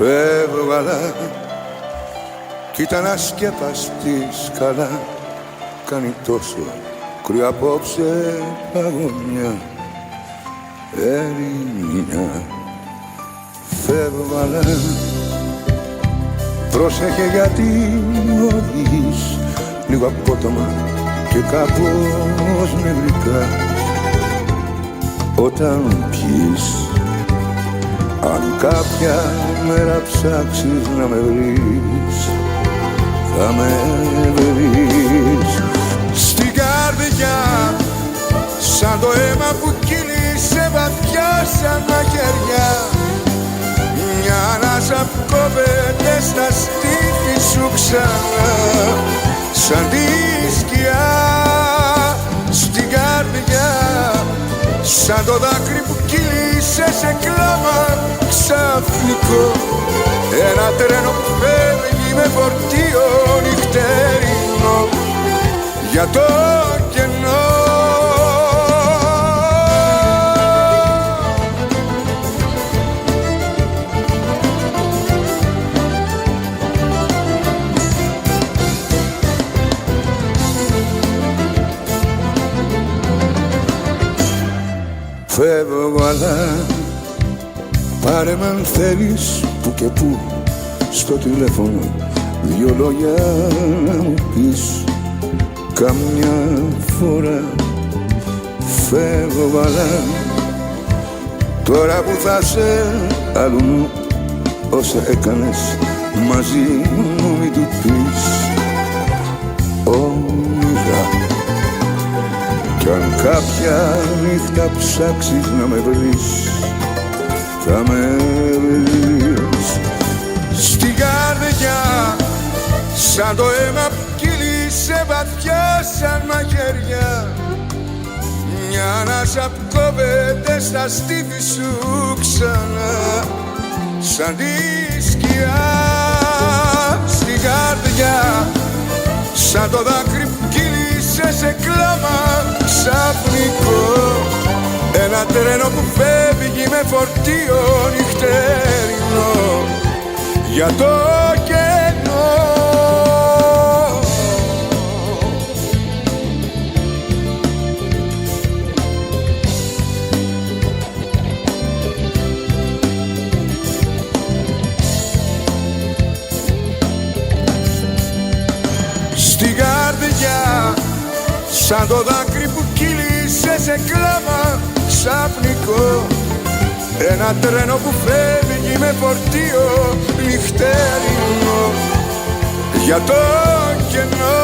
Φεύγω αλλά κοίτα να σκεπαστείς καλά. Κάνει τόσο κρύο απόψε παγωνιά Ελληνιά. Φεύγω αλλά πρόσεχε γιατί οδηγείς λίγο απότομα και κάπως νευρικά. Όταν πιείς, αν κάποια μέρα ψάξεις να με βρεις, θα με βρεις. Στην καρδιά, σαν το αίμα που κύλησε βαθιά σαν μαχαιριά, μια ανάσα που κόβεται στα στήθη σου ξανά, σαν τη σκιά. Στην καρδιά, σαν το δάκρυ που κύλησε σε κλάμα ξαφνικό, ένα τρένο που φεύγει με φορτίο νυχτερινό για το κενό. Φεύγω αλλά πάρε μ' αν θέλεις που και που στο τηλέφωνο δυο λόγια να μου πεις καμιά φορά. Φεύγω αλλά τώρα που θα σε αλλού όσα έκανες μαζί μου μην του πεις όνειρα. Κι αν κάποια νύχτα ψάξεις να με βρεις, θα με βρεις. Στην καρδιά, σαν το αίμα που κύλησε βαθιά σαν μαχαιριά, μια ανάσα που κόβεται στα στήθη σου ξανά, σαν τη σκιά. Στην καρδιά, σαν το δάκρυ που κύλησε σε κλάμα ξαφνικό, ένα τρένο που φεύγει με φορτίο νυχτερινό για το κενό. Στην καρδιά, σαν το δάκρυ που κύλησε σε κλάμα ξαφνικό, ένα τρένο που φεύγει με φορτίο νυχτερινό για το κενό.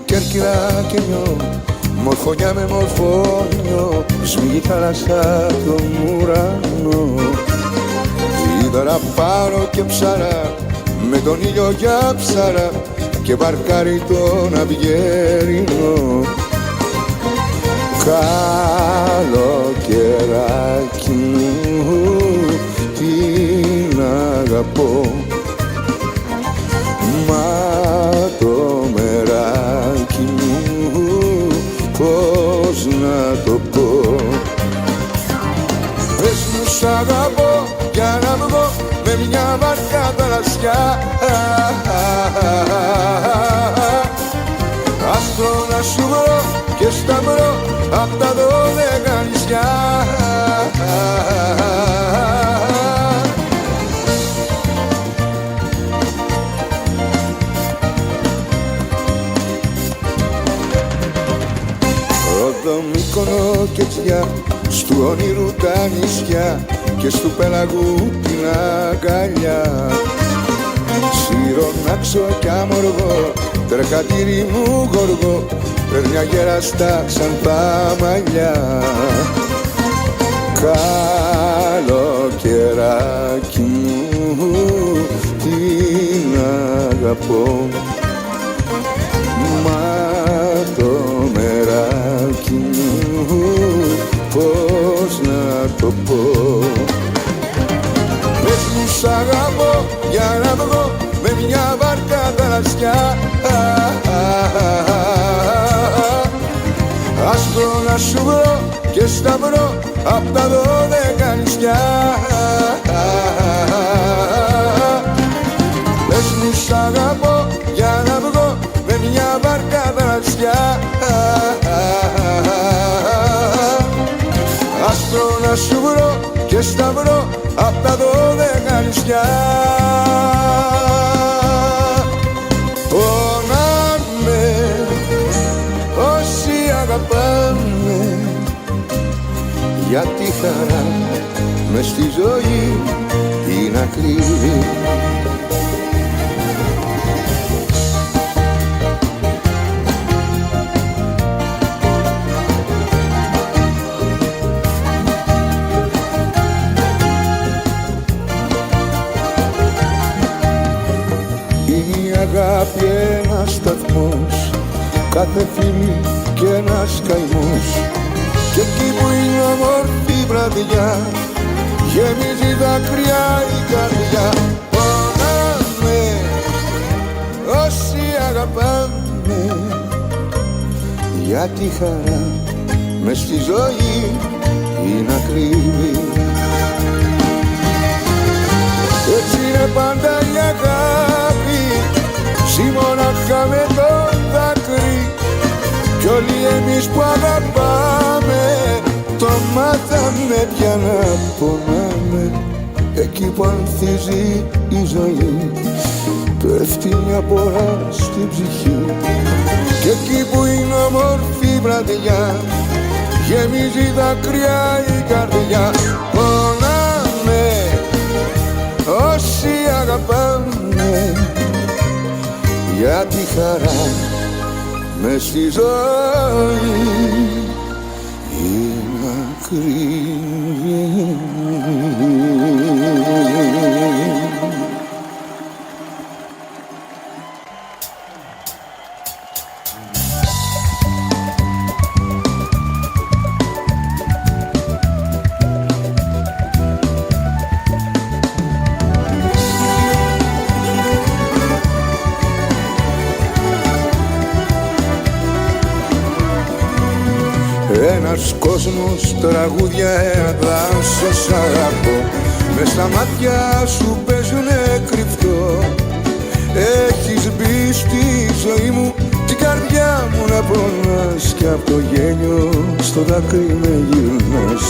Κέρκυρα και νιώ, μορφωνιά με μορφώνιο, σμίγει θάλασσα τον ουρανό. Είδωρα πάρω και ψαρά, με τον ήλιο για ψαρά, και βαρκάρι τον αυγερινό. Καλοκαιράκι μου, την αγαπώ, μα το μεράκι μου πώς να το πω. Πες μου σ' αγαπώ για να βγω με μια βαρκά θαλασσιά, άστρο να σου βρω και σταυρώ απ' τα 12 νησιά. Ρόδο, Μύκονο και Τσιά, στου όνειρου τα νησιά και στου πέλαγου την αγκαλιά. Σιρονάξο κι αμοργό, τρεχατήρι μου γοργό, παίρνει αγέραστα σαν τα μαλλιά. καλοκαιράκι μου την αγαπώ, μα το μεράκι μου πώς να το πω. Πες μου σ' αγαπώ για να βγω με μια βάρκα θαλασσιά, άστρο να σου βρω και σταυρώ απ' τα 12 νησιά. Πες μου σ' αγαπώ για να βγω με μια βάρκα θαλασσιά, άστρο να σου βρω και σταυρώ απ' τα 12 νησιά. Πονάμε όσοι αγαπάμε, γιατί χαρά μες στη ζωή είναι ακρίβη. Αγάπη ένας σταθμός, κάθε φίλη και ένας καημός, και εκεί που είναι όμορφη βραδιά γεμίζει δάκρυα η καρδιά. Πονάμε όσοι αγαπάμε, γιατί χαρά μες στη ζωή είναι ακρίβη. Έτσι είναι πάντα η αγάπη, μονάχα με το δάκρυ, κι όλοι εμείς που αγαπάμε το μάθαμε πια να πονάμε. Εκεί που ανθίζει η ζωή πέφτει μια πορά στην ψυχή, και εκεί που είναι όμορφη βραδιά γεμίζει δάκρυα η καρδιά. Πονάμε όσοι αγαπάμε, γιατί χαρά μες στη ζωή είναι ακρίβη. Ένας κόσμος, τραγούδια, ένα δάσος σ' αγαπώ, μες στα μάτια σου παίζουνε κρυφτό. Έχεις μπει στη ζωή μου, την καρδιά μου να πονάς, κι απ' το γέλιο στο δάκρυ με γυρνάς.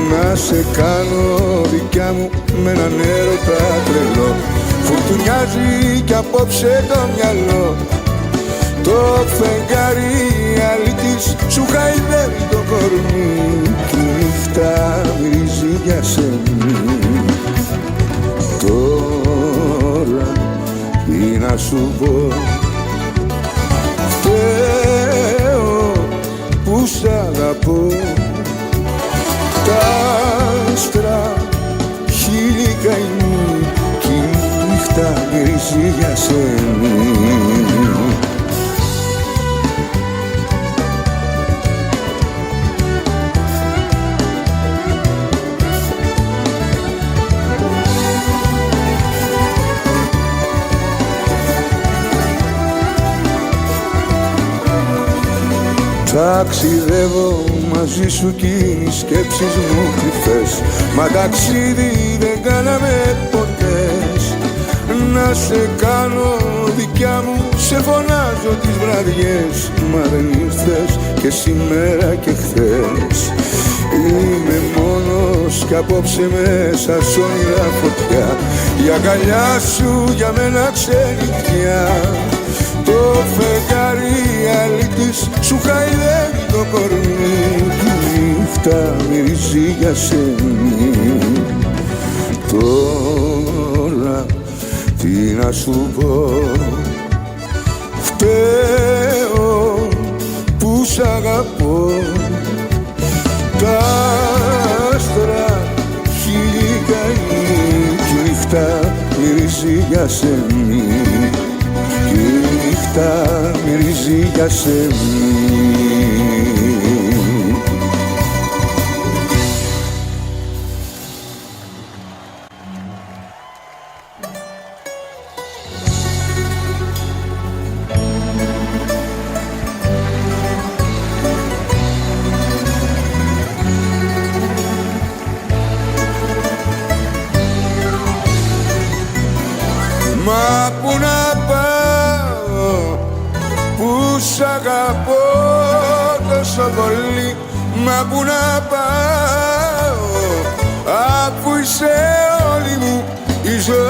Να σε κάνω δικιά μου με έναν έρωτα τρελό, φουρτουνιάζει κι απόψε το μυαλό. Το φεγγάρι αλήτης σου χαϊδεύει το κορμί, κι η νύχτα μυρίζει για σένη. Τώρα τι να σου πω, φταίω που σ' αγαπώ. Τα άστρα χείλη καημοί, κι η νύχτα μυρίζει για σένη. Ταξιδεύω μαζί σου κι οι σκέψεις μου κρυφές, μα ταξίδι δεν κάναμε ποτέ. Να σε κάνω δικιά μου, σε φωνάζω τις βραδιές, μα δεν ήρθες και σήμερα και χθες. Είμαι μόνος κι απόψε μέσα σ' όνειρα φωτιά, η αγκαλιά σου για μένα ξενυχτιά. Το φεγγάρι αλήτης σου χαϊδεύει το κορμί, κι η νύχτα μυρίζει για σένη. Τώρα τι να σου πω, φταίω που σ' αγαπώ. Τα άστρα για σεμί, κι η νύχτα μυρίζει για σεμί. Μα πού να πάω που σ' αγαπώ τόσο πολύ, μα πού να πάω αφού είσαι όλη μου η ζωή.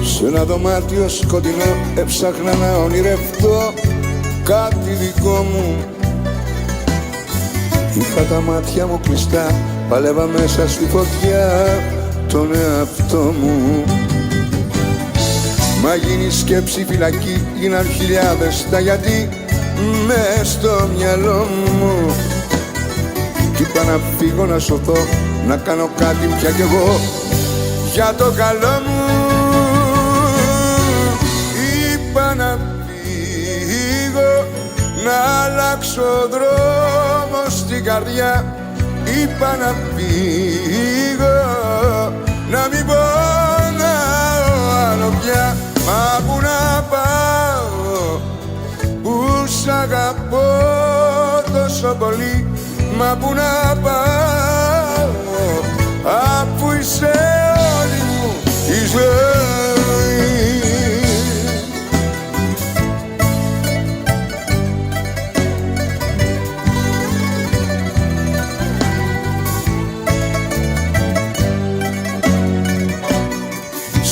Σ' ένα δωμάτιο σκοτεινό έψαχνα να ονειρευτώ κάτι δικό μου. Είχα τα μάτια μου κλειστά, παλεύα μέσα στη φωτιά τον εαυτό μου. Μα γίνει σκέψη φυλακή, γίναν χιλιάδες τα γιατί μες στο μυαλό μου. Κι είπα να φύγω να σωθώ, να κάνω κάτι πια κι εγώ για το καλό μου. Είπα να φύγω, να αλλάξω δρόμο στην καρδιά. Είπα να φύγω, να μην πονάω άλλο πια. Μα πού να πάω που σ' αγαπώ τόσο πολύ, μα πού να πάω αφού είσαι όλη μου η ζωή.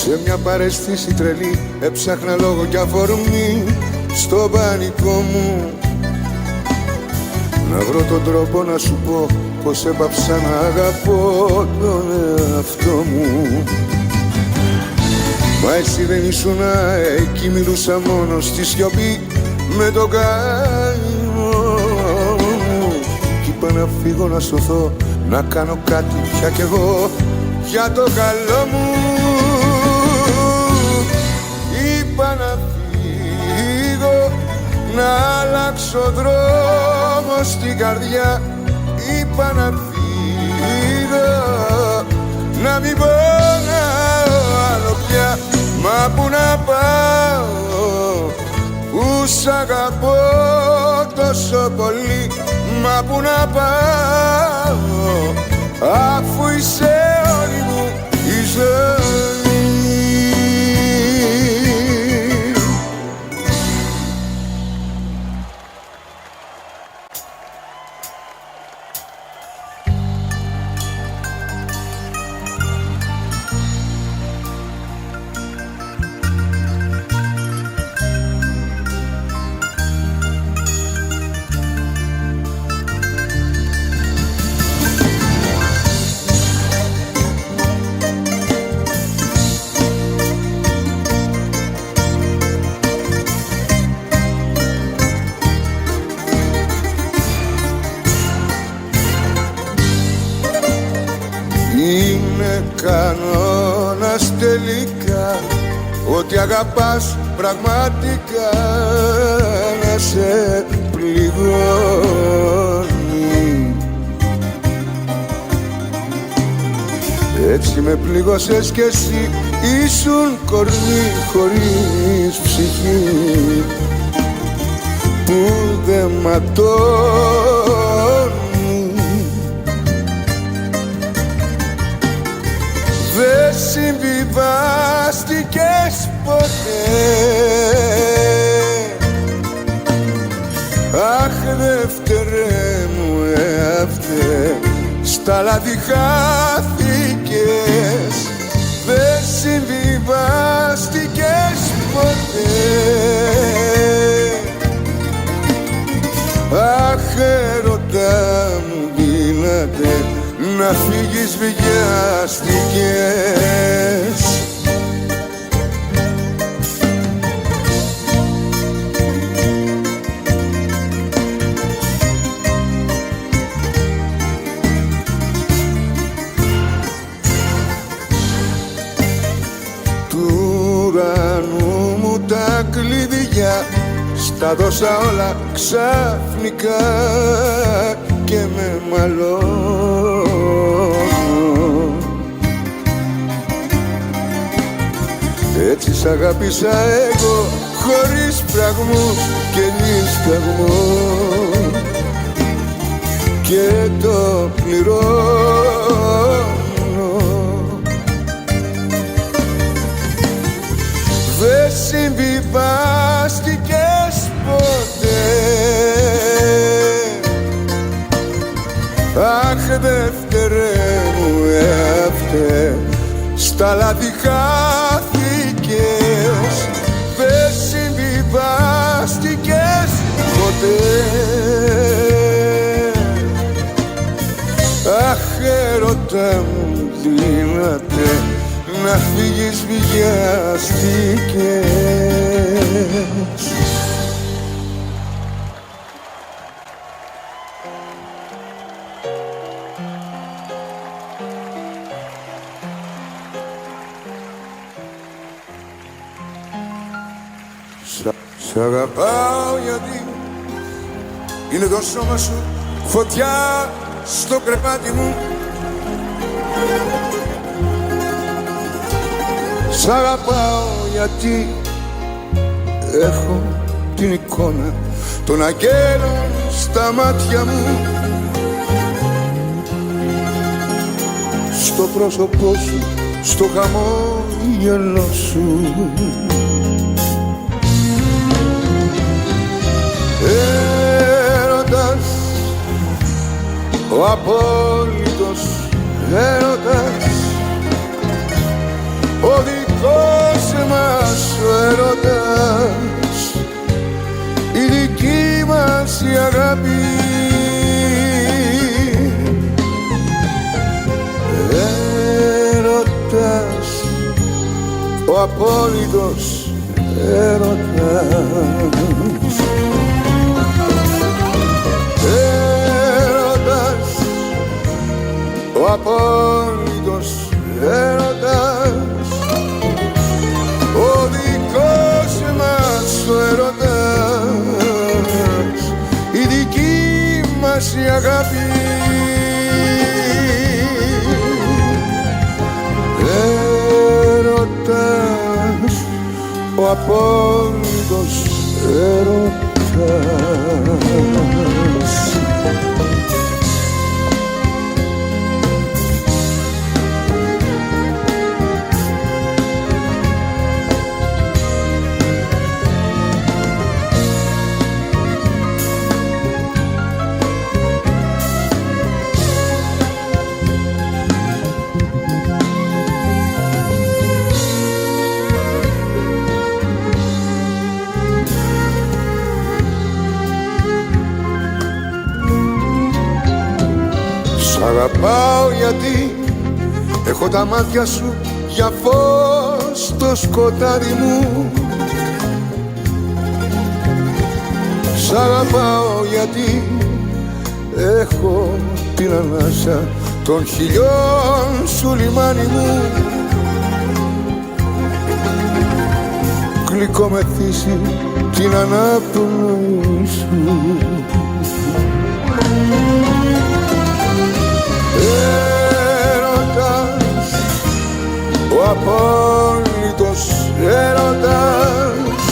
Σε μια παρέστηση τρελή έψαχνα λόγο κι αφορμή στο πανικό μου, να βρω τον τρόπο να σου πω πως έπαψα να αγαπώ τον εαυτό μου. Μα εσύ δεν ήσουνα εκεί, μιλούσα μόνο στη σιωπή με τον καημό μου. Κι είπα να φύγω να σωθώ, να κάνω κάτι πια κι εγώ για το καλό μου. Είπα να φύγω, να αλλάξω δρόμο στην καρδιά. Είπα να φύγω, να μην πονάω άλλο πια. Μα πού να πάω που σ' αγαπώ τόσο πολύ, μα πού να πάω αφού είσαι όλη μου η ζωή. Είναι κανόνας τελικά ότι αγαπάς πραγματικά να σε πληγώνει. Έτσι με πληγώσες κι εσύ, ήσουν κορμί χωρίς ψυχή που δεν ματώνει. Δεν συμβιβάστηκες ποτέ, αχ δεύτερε μου εαυτέ, στα λάθη χάθηκες. Δεν συμβιβάστηκες ποτέ, αχ έρωτα μου δύναται να φύγεις βιάστηκες. τα κλειδιά, στα δώσα όλα ξαφνικά και με μαλώνω. Έτσι σ' αγάπησα εγώ, χωρίς φραγμούς και νησταγμούς, και το πληρώνω. Δε συμβιβάστηκες ποτέ, αχ δεύτερε μου εαυτέ, στα λάθη χάθηκες. Δε συμβιβάστηκες ποτέ, αχ έρωτα μου δύναται να φύγεις βιάστηκες. Σ' αγαπάω γιατί είναι το σώμα σου φωτιά στο κρεβάτι μου. Σ' αγαπάω γιατί έχω την εικόνα των αγγέλων στα μάτια μου, στο πρόσωπό σου, στο χαμόγελο σου. Έρωτας, ο απόλυτος έρωτας, ο δικός μας ο έρωτας, η δική μας η αγάπη. Έρωτας, ο απόλυτος έρωτας, έρωτας, ο απόλυτος έρωτας, ο δικός μας ο έρωτας, η δική μας η αγάπη. Έρωτας, ο απόλυτος έρωτας. Σ' αγαπάω γιατί έχω τα μάτια σου για φως στο σκοτάδι μου. Σ' αγαπάω γιατί έχω την ανάσα των χιλιών σου λιμάνι μου. Γλυκό μεθύσι την αναπνοή σου. Έρωτας, ο απόλυτος έρωτας,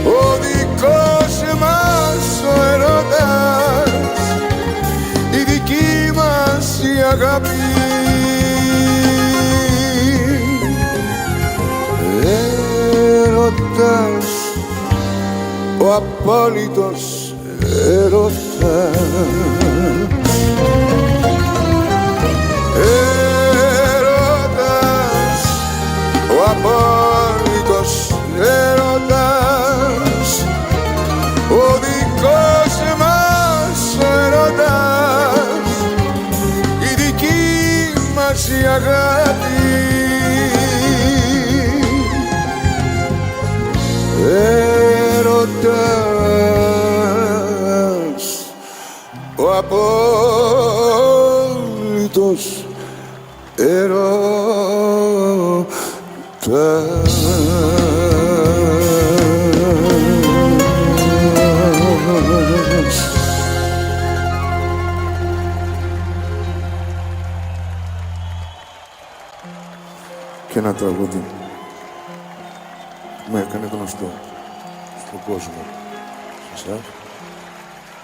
ο δικός μας ο έρωτας, η δική μας η αγάπη. Έρωτας, ο απόλυτος έρωτας, έρωτας, ο απόλυτος έρωτας, ο δικός μας ο έρωτας, η δική μας η αγάπη. Έρωτας, ο απόλυτος έρωτας. τραγούδι με έκανε γνωστό στον κόσμο. Σε εσάς,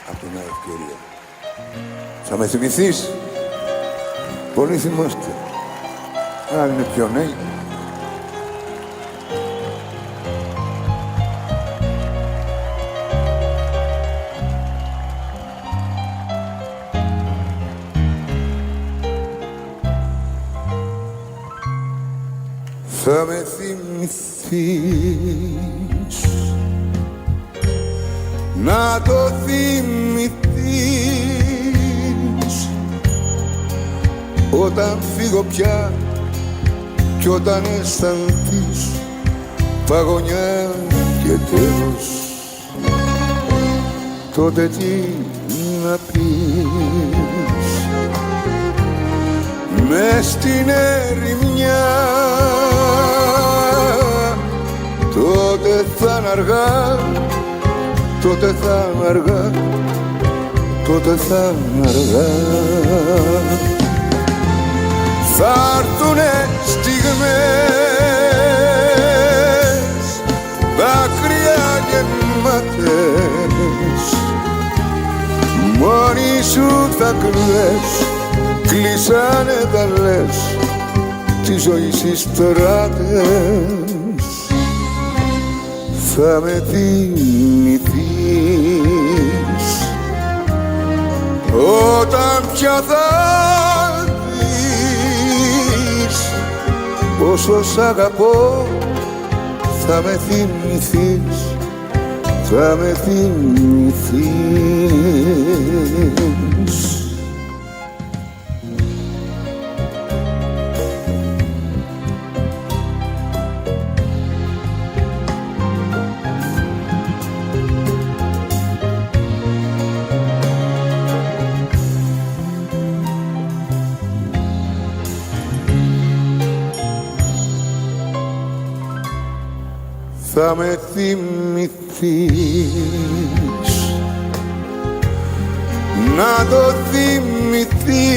από την άλλη ευκαιρία. Θα με θυμηθείς. Πολλοί θυμάστε. Άλλοι είναι πιο νέοι. Θα με θυμηθείς, να το θυμηθείς, όταν φύγω πια κι όταν αισθανθείς παγωνιά και τέλος, τότε τι να πεις? Μες στην ερημιά τότε θα είναι αργά, τότε θα είναι αργά, τότε θα είναι αργά. Θα έρθουνε στιγμές, δάκρυα γεμάτες, μόνη σου θα κλαις, κλείσανε τα λες, τη ζωή στις στράτες. Θα με θυμηθείς, όταν πια θα δεις πόσο σ' αγαπώ. Θα με θυμηθείς, θα με θυμηθείς. Θα με θυμηθείς, να το θυμηθείς,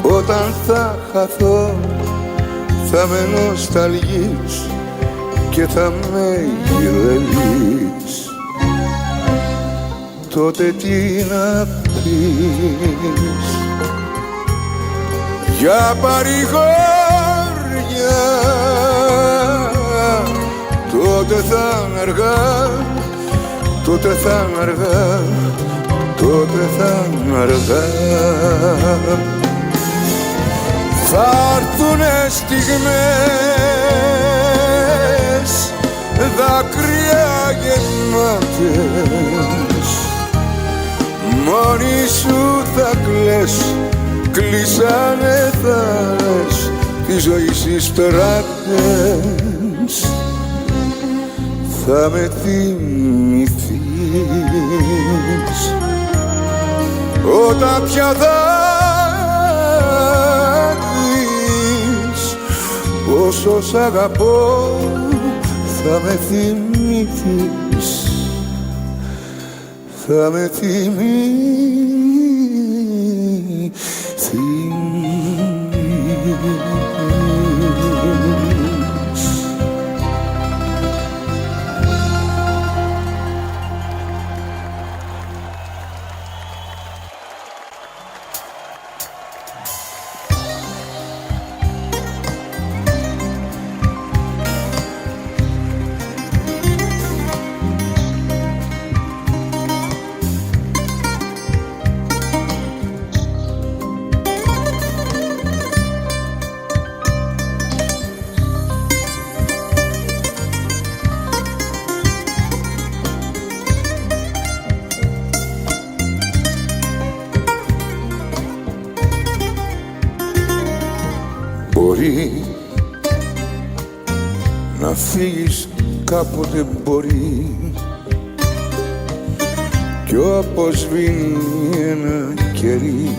όταν θα χαθώ θα με νοσταλγείς και θα με γυρεύεις. Τότε τι να πεις για παρηγόρια? Τότε θα είναι αργά, τότε θα είναι αργά, τότε θα είναι αργά. Θα έρθουνε στιγμές, δάκρυα γεμάτες, μόνη σου θα κλαις, κλείσανε θα λες, τη ζωή στις στράτες. Θα με θυμηθείς, όταν πια θα δεις πόσο σ' αγαπώ. Θα με θυμηθείς, θα με θυμηθείς. Μπορεί να φύγεις κάποτε, μπορεί, κι όπως σβήνει ένα κερί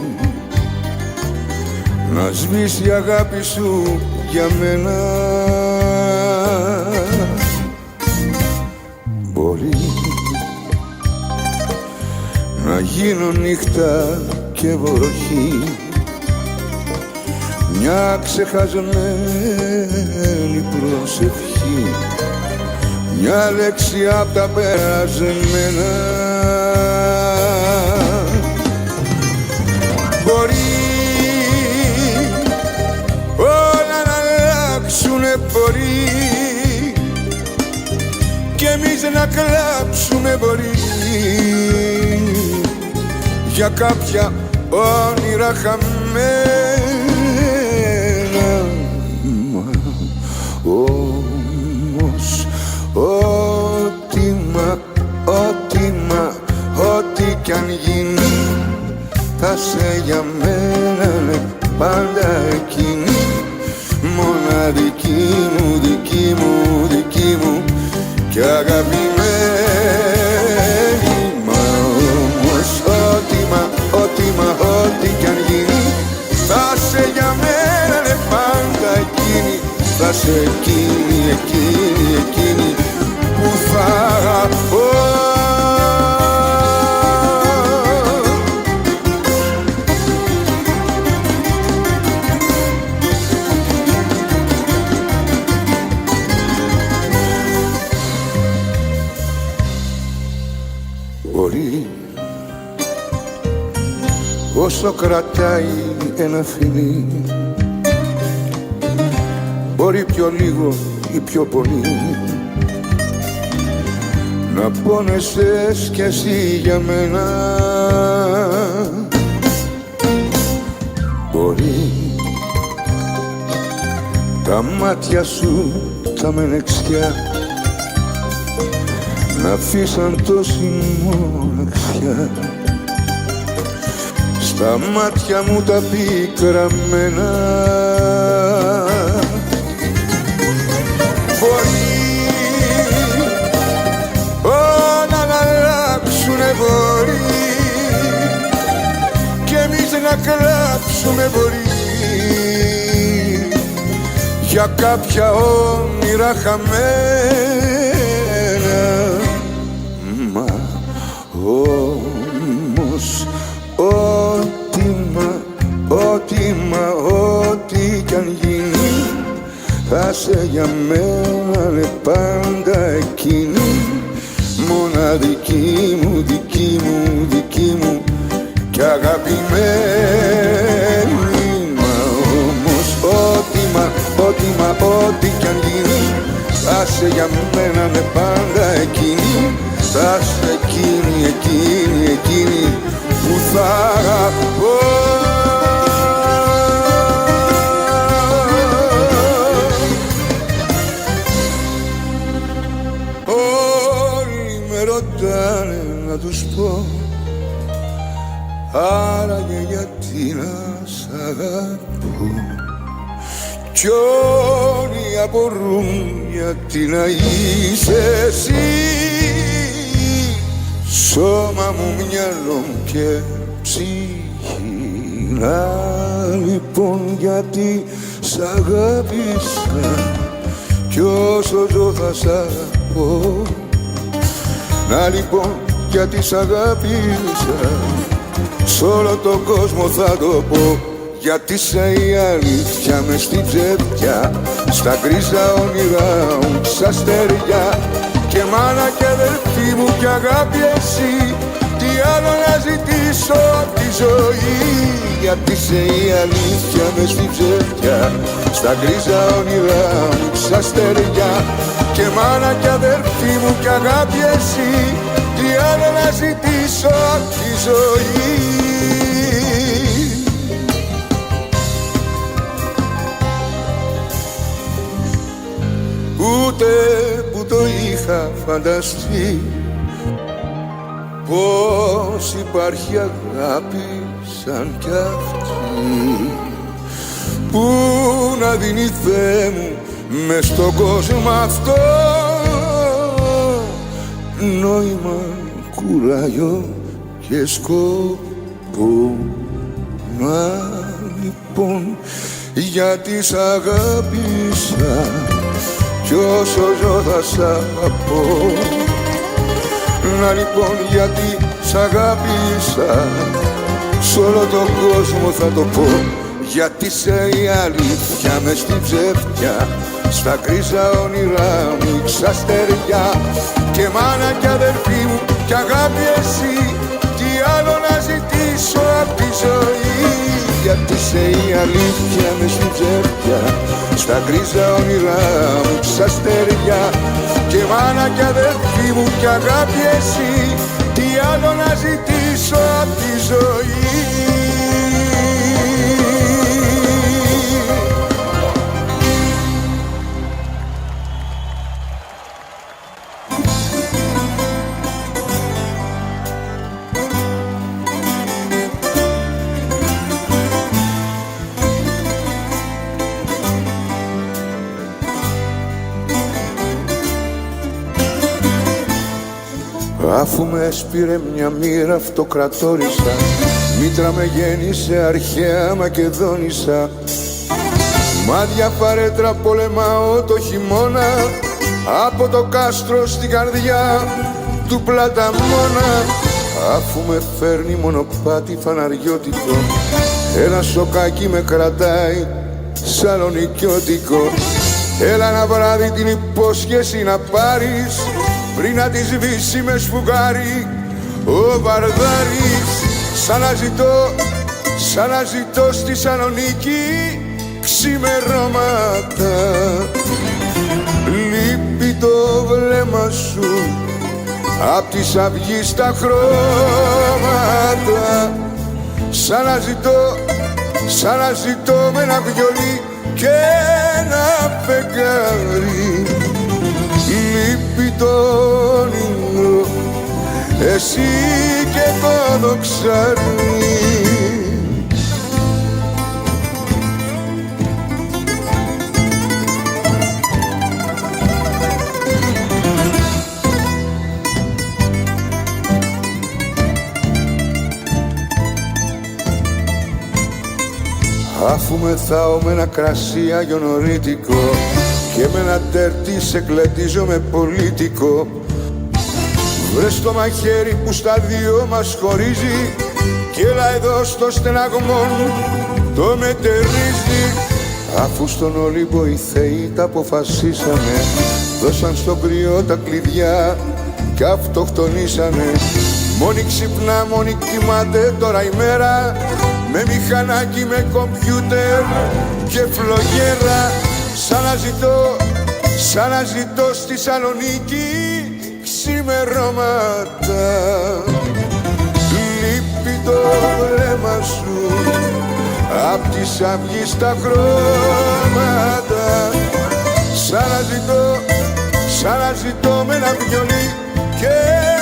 να σβήσει η αγάπη σου για μένα. Μπορεί να γίνω νύχτα και βροχή, μια ξεχασμένη προσευχή, μια λέξη απ' τα περασμένα. Μπορεί όλα να αλλάξουνε, μπορεί κι εμείς να κλάψουμε, μπορεί για κάποια όνειρα χαμένα. Όμως ό,τι κι αν γίνει θα σε για μένα πάντα εκείνη, μοναδική μου, δική μου, δική μου κι αγαπημένη. Μα όμως ό,τι κι αν γίνει θα σε για μένα πάντα εκείνη, θα σε εκείνη που θα αγαπώ. Μπορεί όσο κρατάει ένα φιλί, μπορεί πιο λίγο ή πιο πολύ να πόνεσες κι εσύ για μένα. Μπορεί τα μάτια σου τα μενεξιά να αφήσαν τόση μοναξιά στα μάτια μου τα πικραμένα. Μπορεί όλα να αλλάξουνε, μπορεί κι εμείς να κλάψουμε, μπορεί για κάποια όνειρα χαμένα. Μα όμως ό,τι κι αν γίνει θα σε για μένα πάντα εκείνη, μοναδική μου, δική μου, δική μου κι αγαπημένη. Μα όμως ό,τι κι αν γίνει θα σε για μένα πάντα εκείνη, θα σε εκείνη που θα αγαπώ. Όλοι με ρωτάνε να τους πω, άραγε γιατί να σ' αγαπώ, κι όλοι απορούν γιατί να είσαι εσύ, σώμα μου, μυαλό μου και ψυχή. Να λοιπόν γιατί σ' αγάπησα κι όσο ζω θα σ' αγαπώ. Να λοιπόν γιατί σ' αγάπησα σ' όλο τον κόσμο θα το πω, γιατί είσαι η αλήθεια μες στην ψεύδια, στα γκρίζα όνειρά μου στα αστέρια, και μάνα και αδερφή μου κι αγάπη εσύ, τι άλλο να ζητήσω απ' τη ζωή. Γιατί είσαι η αλήθεια μες στην ψεύδια, στα γκρίζα όνειρά μου στα αστέρια, και μάνα και αδερφή μου κι αγάπη εσύ, τι άλλο να ζητήσω απ' τη ζωή. Ούτε που το είχα φανταστεί πως υπάρχει αγάπη σαν κι αυτή, που να δίνει Θεέ μου μες στον κόσμο αυτό νόημα, κουράγιο και σκοπό. Μα λοιπόν γιατί σ' αγάπησα κι όσο ζω θα σ' αγαπώ. Να λοιπόν γιατί σ' αγάπησα σ' όλο τον κόσμο θα το πω, γιατί είσαι η αλήθεια μες στην ψεύτια, στα γκρίζα όνειρά μου ξαστεριά. Και μάνα κι αδερφή μου κι αγάπη εσύ, τι άλλο να ζητήσω απ' τη ζωή. Γιατί είσαι η αλήθεια μες στην ψεύτια, στα γκρίζα όνειρά μου ξαστεριά. Και μάνα κι αδερφή μου κι αγάπη εσύ, τι άλλο να ζητήσω απ' τη ζωή. Αφού με έσπηρε μια μοίρα αυτοκρατόρισα, μήτρα με γέννησε αρχαία Μακεδόνισσα. Μάδια παρέτρα πολεμάω το χειμώνα, από το κάστρο στην καρδιά του Πλαταμόνα. Αφού με φέρνει μονοπάτι φαναριώτικο, ένα σοκάκι με κρατάει σαλονικιώτικο. Έλα ένα βράδυ την υπόσχεση να πάρεις, πριν να τη σβήσει με σφουγγάρι ο Βαρδάρης. Σαν να ζητώ στη Σαλονίκη ξημερώματα. Λείπει το βλέμμα σου απ' της αυγής τα χρώματα. Σαν να ζητώ με ένα βιολί και ένα φεγγάρι. Λείπει το όνειρο, εσύ και το δοξάρι. Αφού μεθάω με ένα κρασί αγιονορίτικο και με ένα τερτί σε κλετίζω με πολίτικο, βρες το μαχαίρι που στα δυο μας χωρίζει κι έλα εδώ στο στεναγμό το μετερίζει. Αφού στον Ολύμπο οι θεοί τα αποφασίσανε, δώσαν στο κρυό τα κλειδιά κι αυτοκτονήσανε. Μόνη ξυπνά, μόνη κοιμάται τώρα η μέρα, με μηχανάκι, με κομπιούτερ και φλογέρα. Σαν να ζητώ στη Σαλονίκη ξημερώματα. Λείπει το βλέμμα σου απ' της αυγής τα χρώματα. Σαν να ζητώ με ένα βιολί και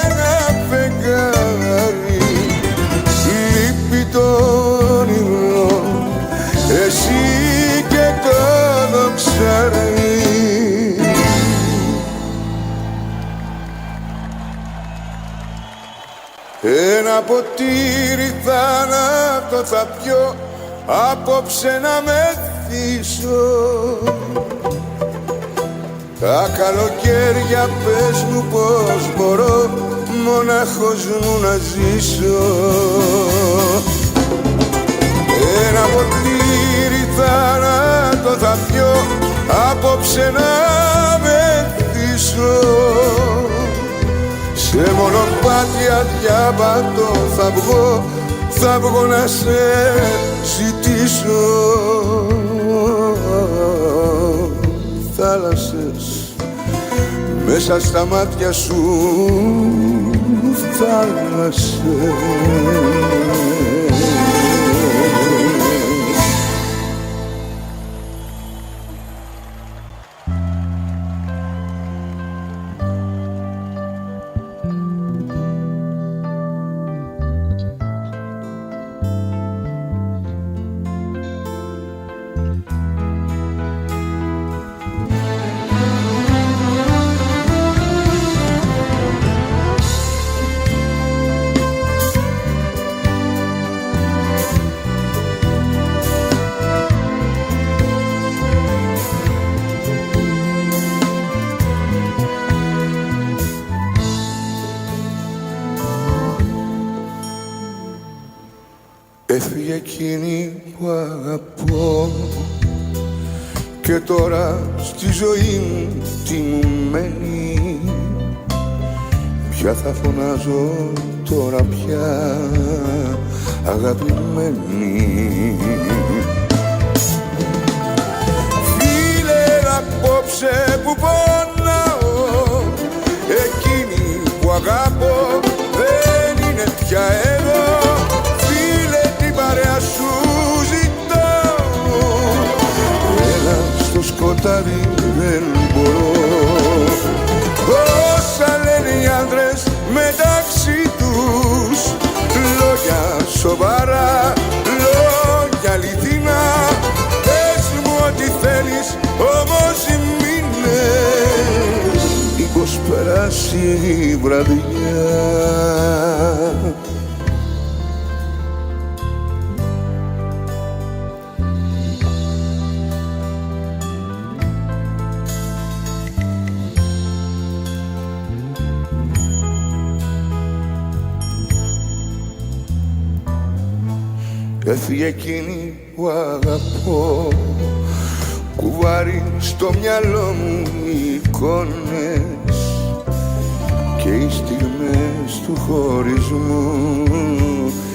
ένα φεγγάρι. Λείπει το όνειρο, εσύ και το δοξάρι. Ένα ποτήρι θάνατο θα πιω, απόψε να μεθύσω. Τα καλοκαίρια πες μου πως μπορώ μονάχος μου να ζήσω. Ένα ποτήρι θάνατο θα πιω, απόψε να μεθύσω. Σε μονοπάτι αδιάβατο θα βγω να σε ζητήσω. Θάλασσες μέσα στα μάτια σου, θάλασσες. Έφυγε εκείνη που αγαπώ και τώρα στη ζωή μου τι μου μένει. Ποια θα φωνάζω τώρα πια αγαπημένη. Φίλε απόψε που πονάω, εκείνη που αγαπώ δεν είναι πια εδώ. Φίλε την παρέα σου ζητάω, έλα στο σκοτάδι δεν μπορώ. Όσα λένε οι άντρες μεταξύ τους, λόγια σοβαρά, λόγια αληθινά. Πες μου ό,τι θέλεις, όμως μείνε, μήπως περάσει η βραδιά. Έφυγε εκείνη που αγαπώ, κουβάρι στο μυαλό μου οι εικόνες και οι στιγμές του χωρισμού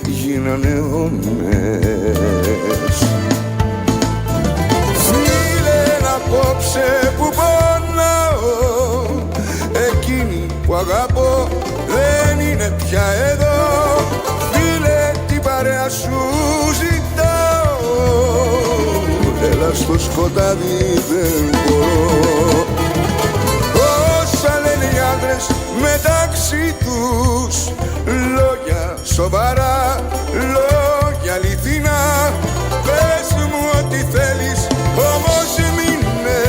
γίνανε αιώνες. Φίλε απόψε που πονάω, εκείνη που αγαπώ δεν είναι πια εδώ. Φίλε την παρέα σου ζητάω, έλα στο σκοτάδι δεν μπορώ. Όσα λένε οι άντρες μεταξύ τους, λόγια σοβαρά, λόγια αληθινά. Πες μου ό,τι θέλεις, όμως μείνε,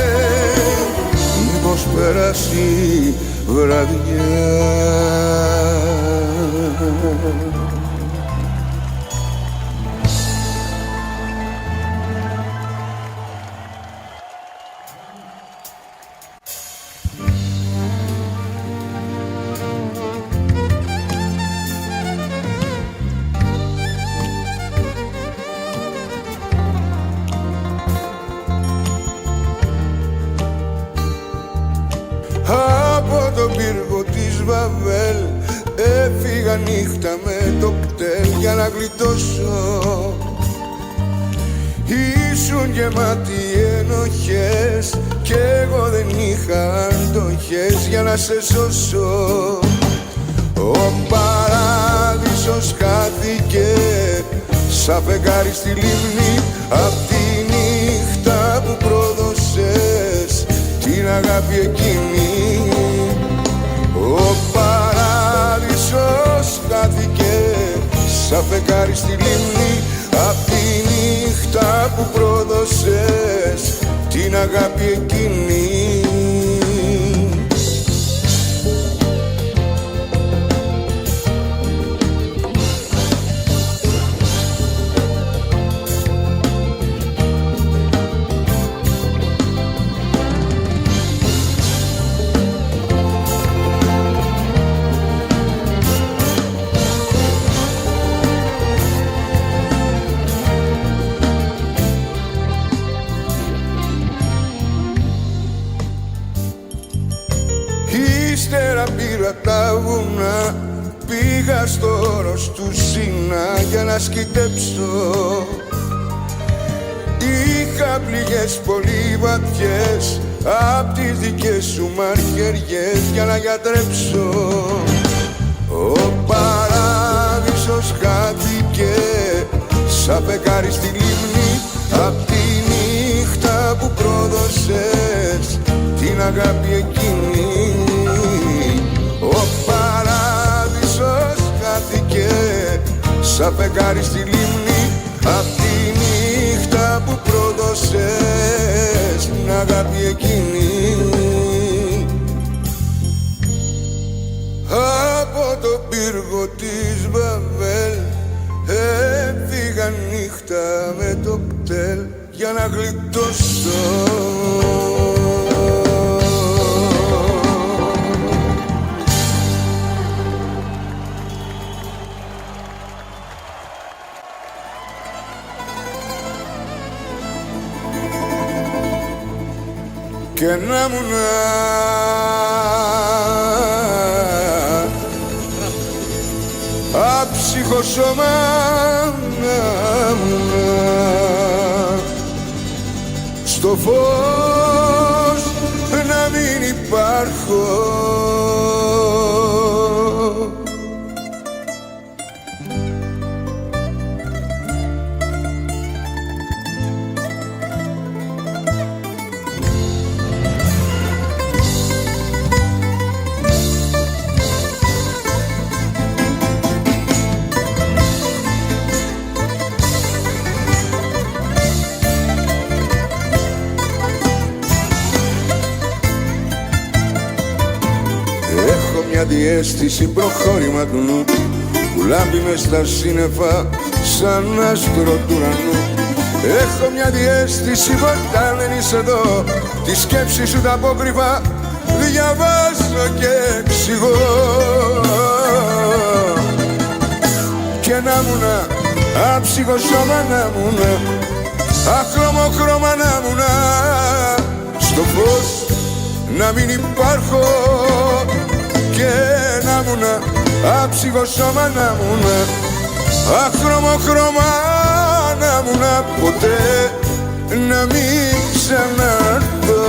μήπως περάσει βραδιά. Από τον πύργο της Βαβέλ έφυγα νύχτα με το κτέλ για να γλιτώσω. Ήσουν γεμάτοι ενοχές κι εγώ δεν είχα αντοχές για να σε σώσω. Ο παράδεισος χάθηκε σαν φεγγάρι στη λίμνη απ' τη νύχτα που πρόδωσες την αγάπη εκείνη. Ο παράδεισος χάθηκε σαν φεγγάρι στη λίμνη απ' τη νύχτα που πρόδωσες την αγάπη εκείνη. Ύστερα πήρα τα βουνά, πήγα στο όρος του Σίνα για να σκυτέψω. Είχα πληγές πολύ βαθιές απ' τις δικές σου μαχαιριές για να γιατρέψω. Ο παράδεισος χάθηκε σαν φεγγάρι στη λίμνη απ' τη νύχτα που πρόδωσες την αγάπη εκείνη. Ο παράδεισος χάθηκε σαν φεγγάρι στη λίμνη απ' τη νύχτα που πρόδωσες την αγάπη εκείνη. Από το πύργο της Βαβέλ έφυγα νύχτα με το κτέλ για να γλιτώσω. να μου άψυχο σώμα να μου στο φως να μην υπάρχω. Μια διαίσθηση προχώρημα του νου που λάμπει μες στα σύννεφα σαν άστρο του ουρανού. Έχω μια διαίσθηση που όταν δεν είσαι εδώ τη σκέψη σου τα απόκρυφα διαβάζω και εξηγώ. Και να μουνα άψυχο σώμα να μουνα αχρώμο χρώμα να μουνα στο φως να μην υπάρχω. Και να μουνα άψυχο σώμα να μουνα αχρώμο χρώμα να μουνα ποτέ να μην ξαναρθώ.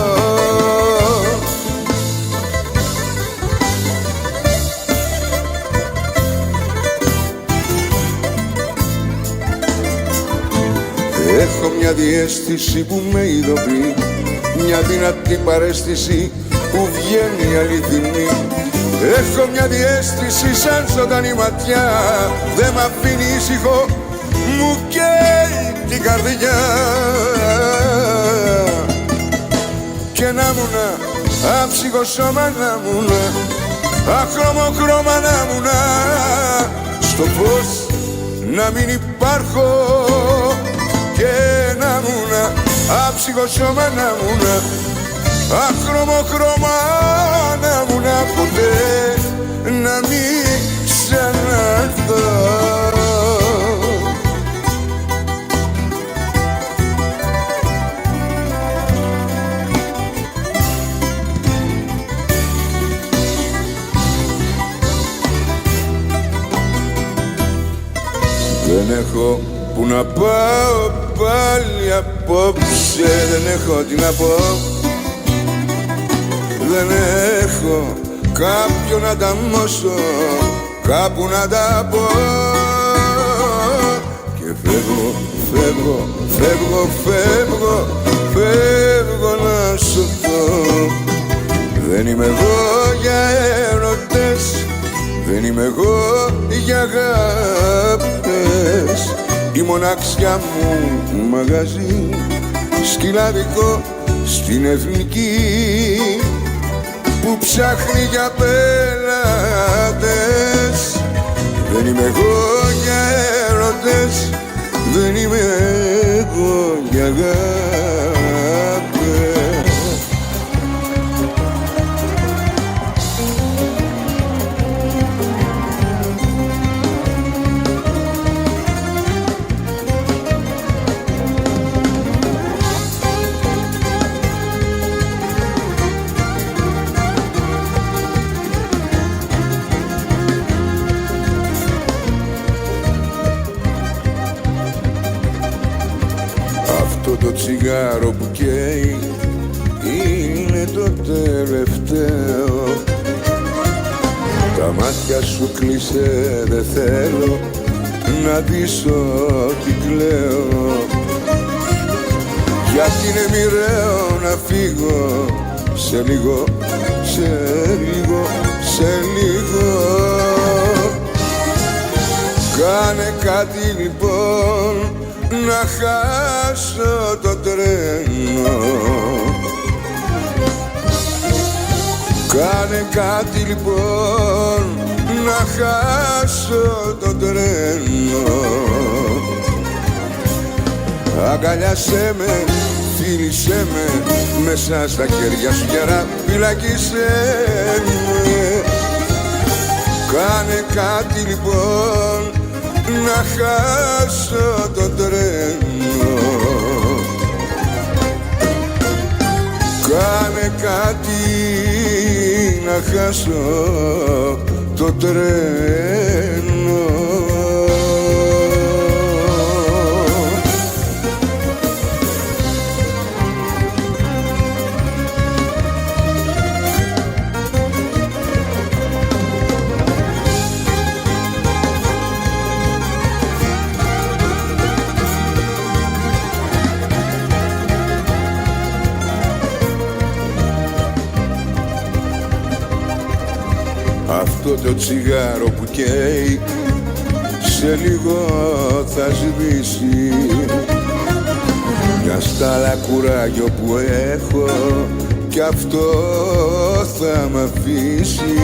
Έχω μια διαίσθηση που με ειδοποιεί, μια δυνατή παρέστηση που βγαίνει αληθινή. Έχω μια διαίσθηση σαν ζωντανή ματιά, δε μ' αφήνει ήσυχο, μου καίει την καρδιά. Και να μουνα άψυχο σώμα να μουνα αχρώμο χρώμα να μουνα στο φως να μην υπάρχω. Και να μουνα άψυχο σώμα να μουνα αχρώμο χρώμα να μουνα ποτέ να μην ξαναρθώ. Δεν έχω που να πάω πάλι απόψε, δεν έχω τι να πω. Δεν έχω κάποιον να τα μώσω, κάπου να τα πω. Και φεύγω, φεύγω, φεύγω, φεύγω, φεύγω να σωθώ. Δεν είμαι εγώ για έρωτες, δεν είμαι εγώ για αγάπες. Η μοναξιά μου μαγαζί σκυλαδικό στην Εθνική που ψάχνει για πελάτες. Δεν είμαι εγώ για έρωτες, δεν είμαι εγώ για αγάπες. Το τσιγάρο που καίει είναι το τελευταίο. Τα μάτια σου κλείσε, δεν θέλω να δεις ότι κλαίω. Γιατί είναι μοιραίο να φύγω σε λίγο, σε λίγο, σε λίγο. Κάνε κάτι λοιπόν να χάσω το τρένο. Κάνε κάτι λοιπόν να χάσω το τρένο. Αγκαλιάσέ με, φίλησέ με, μέσα στα χέρια σου γερά φυλακίσέ με. Κάνε κάτι λοιπόν να χάσω το τρένο. Κάνε κάτι να χάσω το τρένο. Αυτό το τσιγάρο που καίει σε λίγο θα σβήσει. Μια στάλα κουράγιο που έχω κι αυτό θα μ' αφήσει.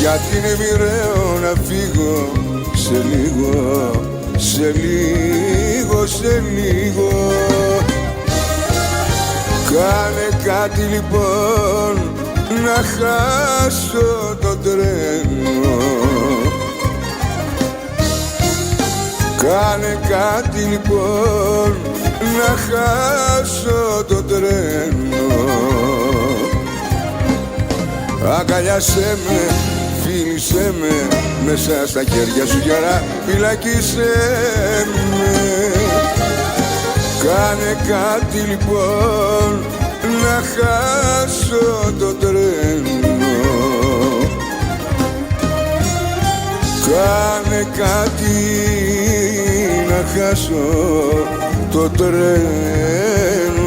Γιατί είναι μοιραίο να φύγω σε λίγο, σε λίγο, σε λίγο. Κάνε κάτι λοιπόν να χάσω το τρένο. Κάνε κάτι λοιπόν να χάσω το τρένο. Αγκαλιάσέ με, φίλησέ με, μέσα στα χέρια σου γερά φυλακίσέ με. Κάνε κάτι λοιπόν να χάσω το τρένο. Κάνε κάτι να χάσω το τρένο.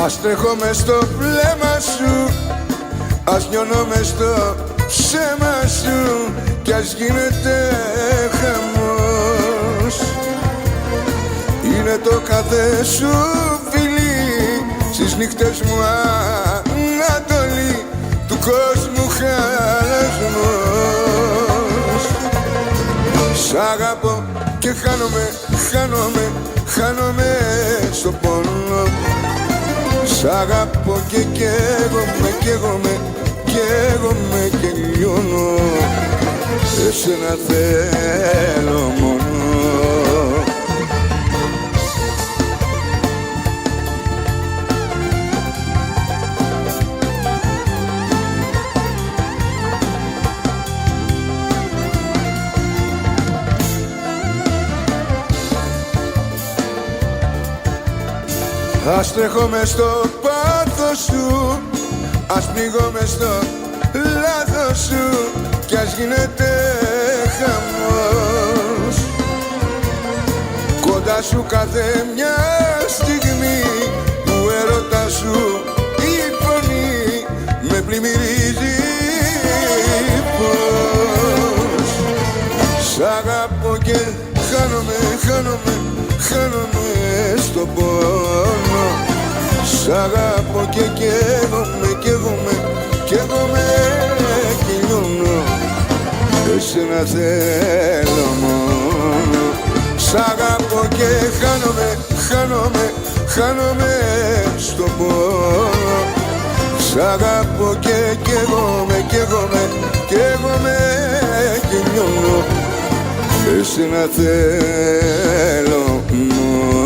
Ας τρέχω μες στο βλέμμα σου, ας νιώνω μες στο ψέμα σου κι ας γίνεται χαμός. Είναι το κάθε σου φιλί στις νύχτες μου ανατολή του κόσμου χαλασμός. Σ' αγαπώ και χάνομαι, χάνομαι, χάνομαι στο πόνο. Σ' αγαπώ και καίγομαι, καίγομαι, καίγομαι και λιώνω. Εσένα θέλω μόνο. Ας τρέχω μες στο πάθος σου, ας πνίγω μες στο λάθος σου κι ας γίνεται χαμός. Κοντά σου κάθε μια στιγμή του έρωτα σου η φωνή με πλημμυρίζει πως. Σ' αγαπώ και χάνομαι, χάνομαι, χάνομαι στον πόνο. Σ' αγαπώ και καίγομαι, καίγομαι, καίγομαι και λιώνω. Εσένα θέλω μόνο. Σ' αγαπώ και χάνομαι, χάνομαι, χάνομαι στον πόνο. Σ' αγαπώ και καίγομαι, καίγομαι, καίγομαι και λιώνω. Εσένα θέλω μόνο.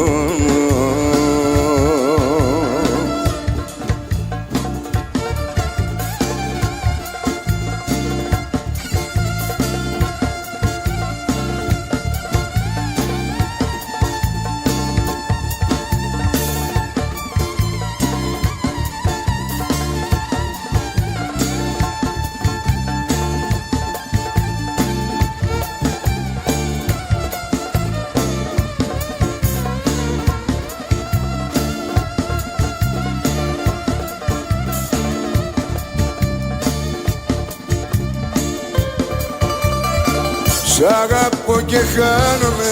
αγαπώ και χάνομαι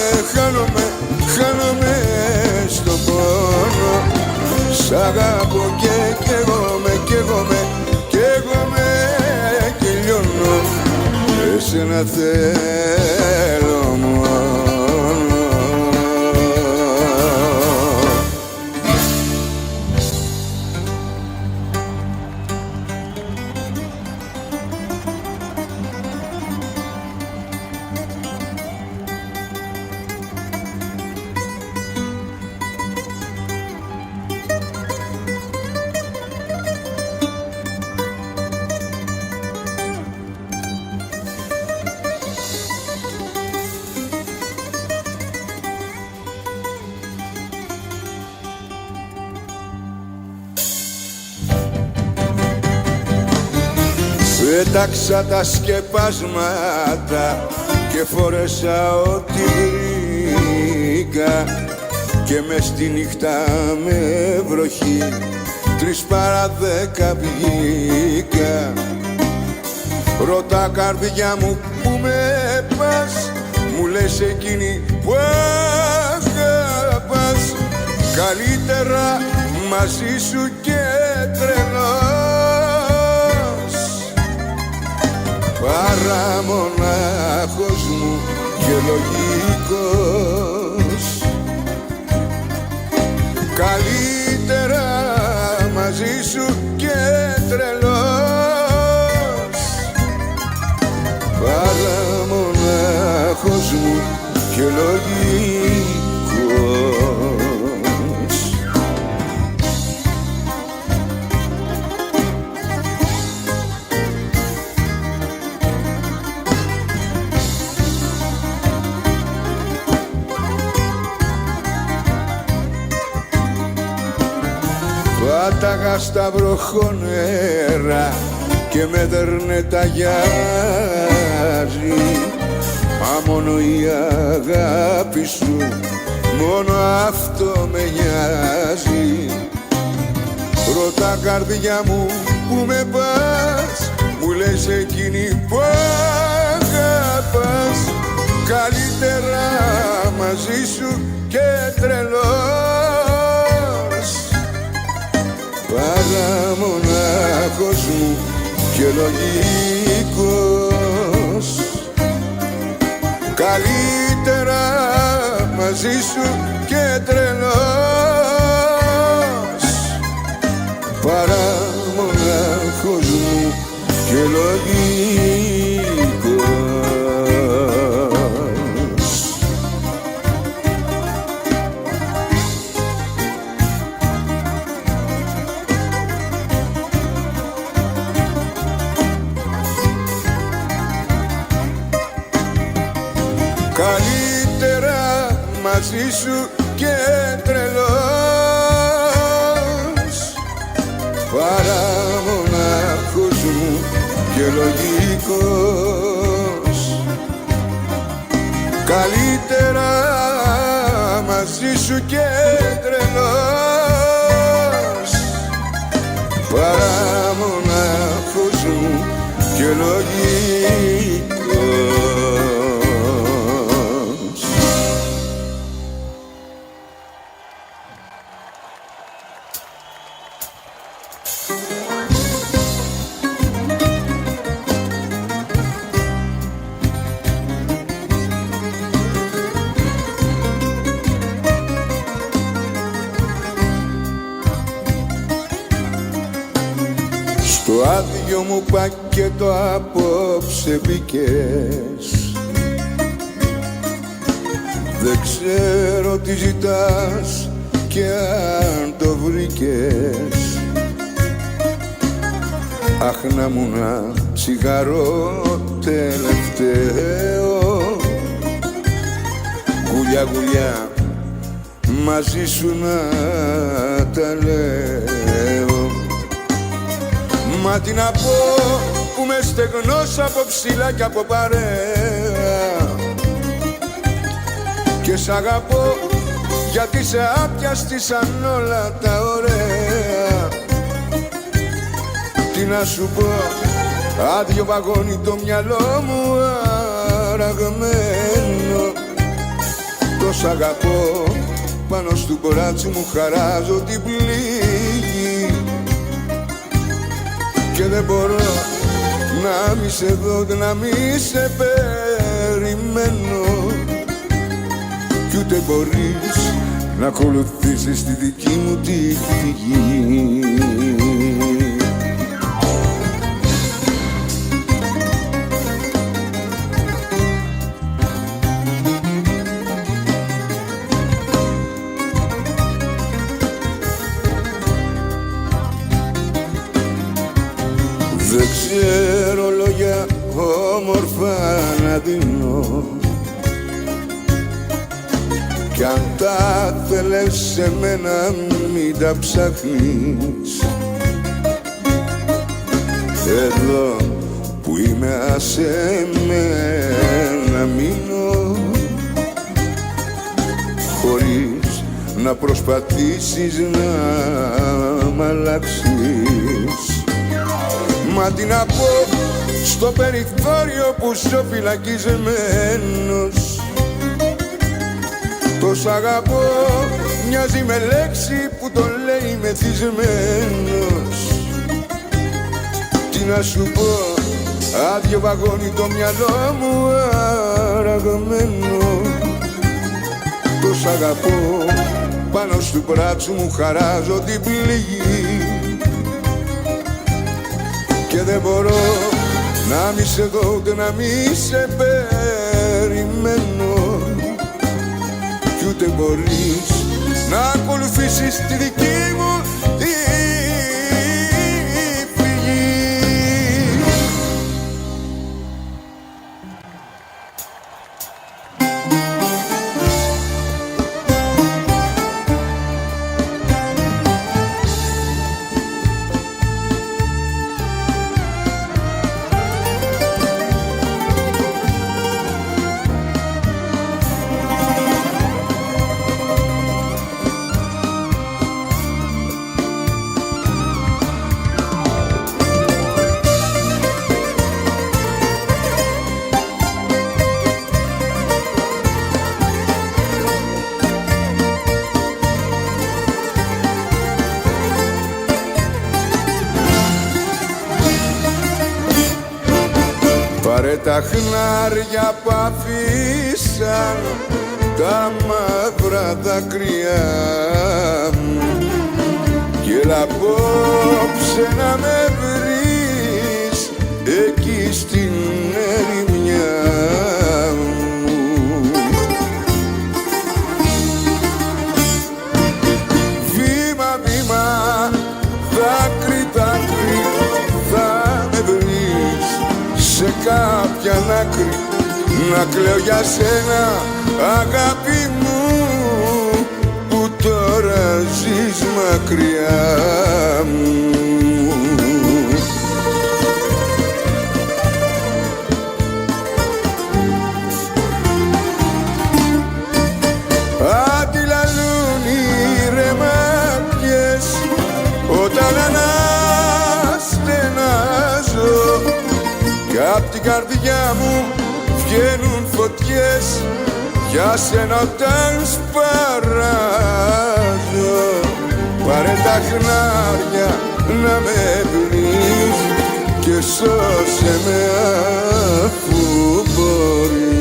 στον πόνο. Σ' αγαπώ και καίγομαι και λιώνω. Εσένα θέλω μόνο. Πέταξα τα σκεπάσματα και φόρεσα ό,τι βρήκα και μες στη νύχτα με βροχή 3 παρά 10 βγήκα. Ρώτα καρδιά μου που με πας, μου λες εκείνη που αγαπάς. Καλύτερα μαζί σου και τρελός παρά μονάχος μου και λογικός. Καλύτερα μαζί σου και τρελός παρά μονάχος μου και λογικός. Πάταγα στα βροχονέρα και με δέρνε τα γιάζει. Μα μόνο η αγάπη σου, μόνο αυτό με νοιάζει. Ρώτα καρδιά μου που με πας, μου λες εκείνη που αγαπάς. Καλύτερα μαζί σου και τρελός παρά μονάχος μου και λογικός. Καλύτερα μαζί σου και τρελός παρά μονάχος μου και λογικός. Καλύτερα μαζί σου και τρελός παρά μονάχος μου και λογικός. Καλύτερα μαζί σου και τρελός παρά μονάχος μου και λογικός. Στο άδειο μου πακέτο απόψε μπήκες. Δεν ξέρω τι ζητάς και αν το βρήκες. Αχ, να μου να τσιγαρό τελευταίο, γουλιά γουλιά μαζί σου να τα λέω. Μα τι να πω που με στεγνός από ψηλά και από παρέα και σ' αγαπώ γιατί σε άπιαστη σαν όλα τα ωραία. Τι να σου πω, άδειο βαγόνι το μυαλό μου αραγμένο. Τόσα αγαπώ, πάνω στο κοράτσι μου χαράζω την πληγή. Και δεν μπορώ να μη σε δω, να μη σε περιμένω. Κι ούτε μπορείς να ακολουθήσεις τη δική μου τη φυγή. Δεν ξέρω λόγια όμορφα να δίνω, κι αν τα θέλες σε μένα μην τα ψάχνεις. Εδώ που είμαι άσε με να μείνω, χωρίς να προσπαθήσεις να μ' αλλάξεις. Μα τι να πω στο περιθώριο που ζω φυλακισμένος. Τόσα αγαπώ μοιάζει με λέξη που το λέει μεθυσμένος. Τι να σου πω, άδειο βαγόνι το μυαλό μου αραγμένο. Τόσα αγαπώ, πάνω στο μπράτσο μου χαράζω την πληγή. Και δεν μπορώ να μη σε δω ούτε να μη σε περιμένω. Κι ούτε μπορείς να ακολουθήσεις τη δική μου τη φυγή. Πάρε τα χνάρια που αφήσαν τα μαύρα δάκρυα μου κι έλα απόψε να με βρεις εκεί στην ερημιά μου. Βήμα, βήμα, δάκρυ, δάκρυ, θα με βρεις σε κάποια άκρη να κλαίω για σένα, αγάπη μου, που τώρα ζεις μακριά μου. Αντιλαλούν οι ρεμάτιες όταν αναστενάζω κι απ' την καρδιά μου βγαίνουν φωτιές για σένα όταν σπαράζω. Πάρε τα χνάρια να με βρεις και σώσε με αφού μπορείς.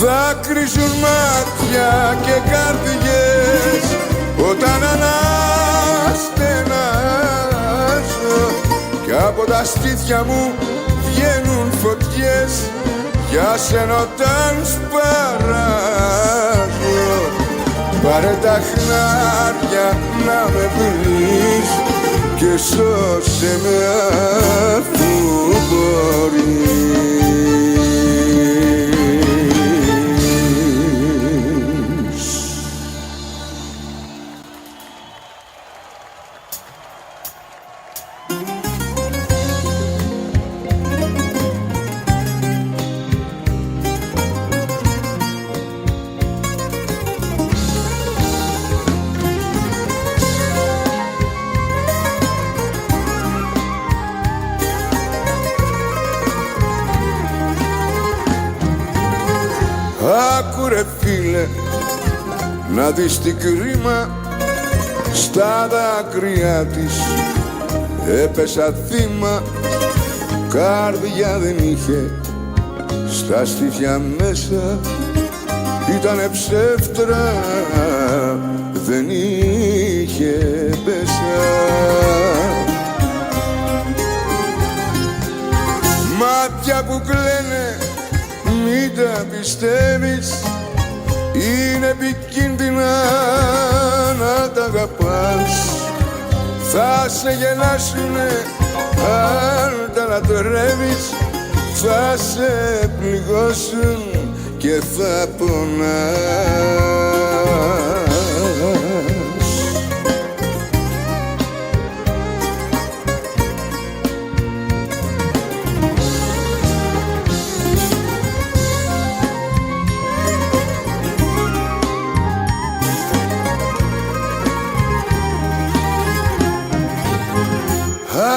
Δάκρυζουν μάτια και καρδιές όταν αναστενάζω κι από τα στήθια μου βγαίνουν φωτιές για σένα όταν σπαράζω. Πάρε τα χνάρια να με βρεις και σώσε με αφού μπορείς. Άκου ρε φίλε, να δεις τι κρίμα στα δάκρυα της. Έπεσα θύμα, καρδιά δεν είχε, στα στήθια μέσα ήτανε ψεύτρα, δεν είχε πέσα. Μάτια που κλαίνε μην τα πιστεύεις, είναι επικίνδυνα να τα αγαπάς. Θα σε γελάσουνε αν τα λατρεύεις, θα σε πληγώσουν και θα πονάς.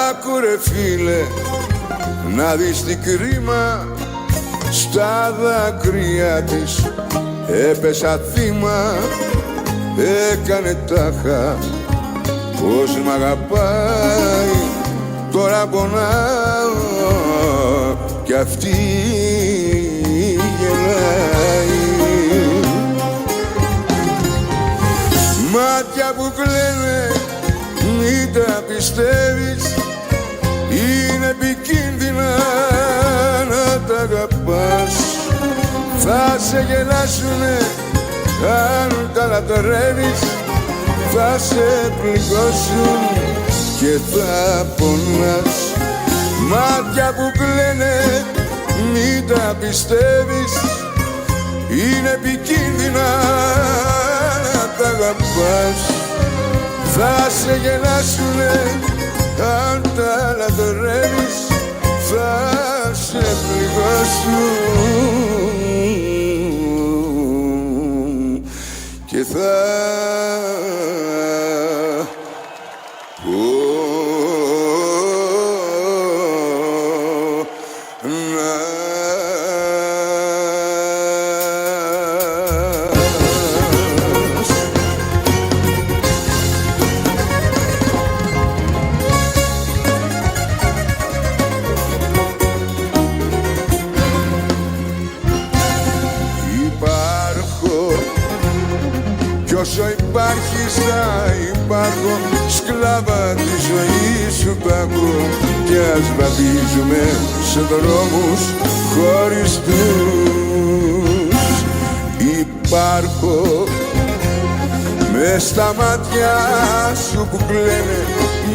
Άκου ρε φίλε, να δεις τι κρίμα στα δάκρυα της. Έπεσα θύμα, έκανε τάχα πως μ' αγαπάει. Τώρα πονάω κι αυτή γελάει. Μάτια που κλαίνε μην τα πιστεύεις, είναι επικίνδυνα να τα αγαπάς. Θα σε γελάσουνε αν τα λατρεύεις, θα σε πληγώσουν και θα πονάς. Μάτια που κλαίνε μην τα πιστεύεις, είναι επικίνδυνα να τα αγαπάς. Θα σε γελάσουνε αν τα λατρεύεις, θα σε πληγώσουν και θα κι όσο υπάρχεις θα υπάρχω, σκλάβα τη ζωή σου πάγω. Κι ας βαδίζουμε σε δρόμους χωριστούς, υπάρχω μες στα μάτια σου που κλαίνε,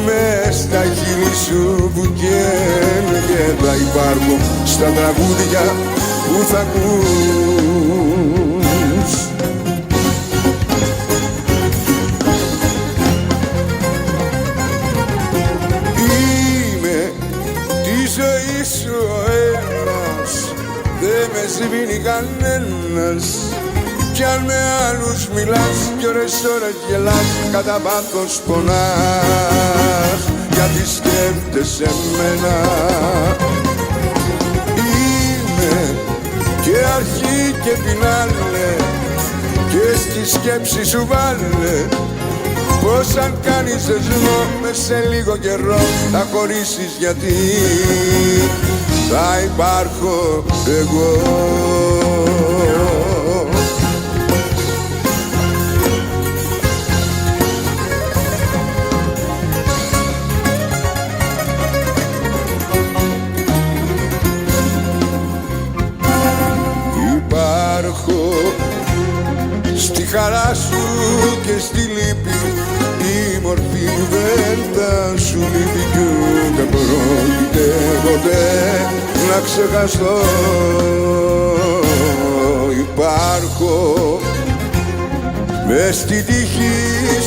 μες στα χείλη σου που καίνε. Και θα υπάρχω στα τραγούδια που θα ακούς. Σου ο ένας, δε με σβήνει κανένας. Κι αν με άλλους μιλάς κι ώρες ώρες γελάς, κατά βάθος πονάς, γιατί σκέφτεσαι εμένα. Είμαι και αρχή και φινάλε, και στη σκέψη σου βάλε πως αν κάνεις δεσμό μες σε λίγο καιρό θα χωρίσεις, γιατί θα υπάρχω εγώ. Υπάρχω στη χαρά σου σου λείπει κι ούτε πρόκειται ποτέ να ξεχαστώ. Υπάρχω μες στη τύχη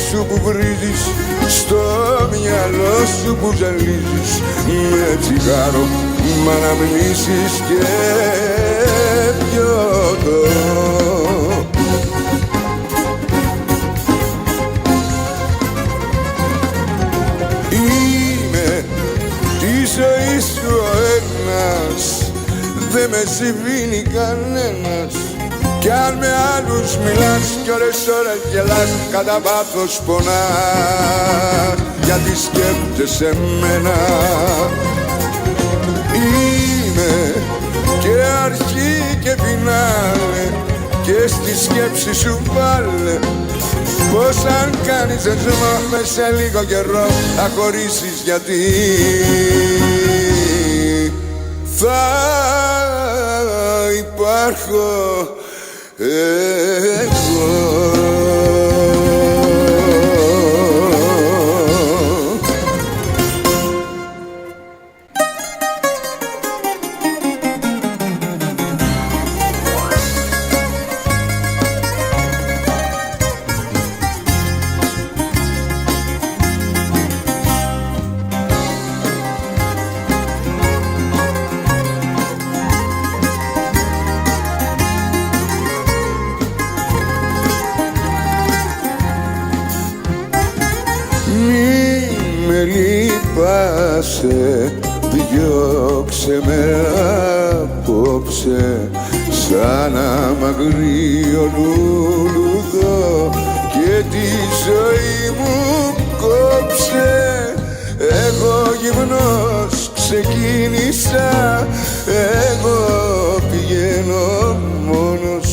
σου που βρίζεις, στο μυαλό σου που ζαλίζεις, με τσιγάρο μ' αναμνήσεις και πιωτό. Είμαι τη ζωή σου ο ένας, δε με συμβαίνει κανένας. Κι αν με άλλους μιλάς κι ώρες γελάς, κατά βάθος πονάς, γιατί σκέφτεσαι εμένα. Είμαι και αρχή και φινάλε, και στη σκέψη σου βάλε πως αν κάνεις δεσμό μες σε λίγο καιρό θα χωρίσεις, γιατί θα υπάρχω εγώ. Λυπάσαι, διώξε με απόψε σαν αμαγρίο λουλουδό και τη ζωή μου κόψε. Εγώ γυμνός ξεκίνησα, εγώ πηγαίνω μόνος,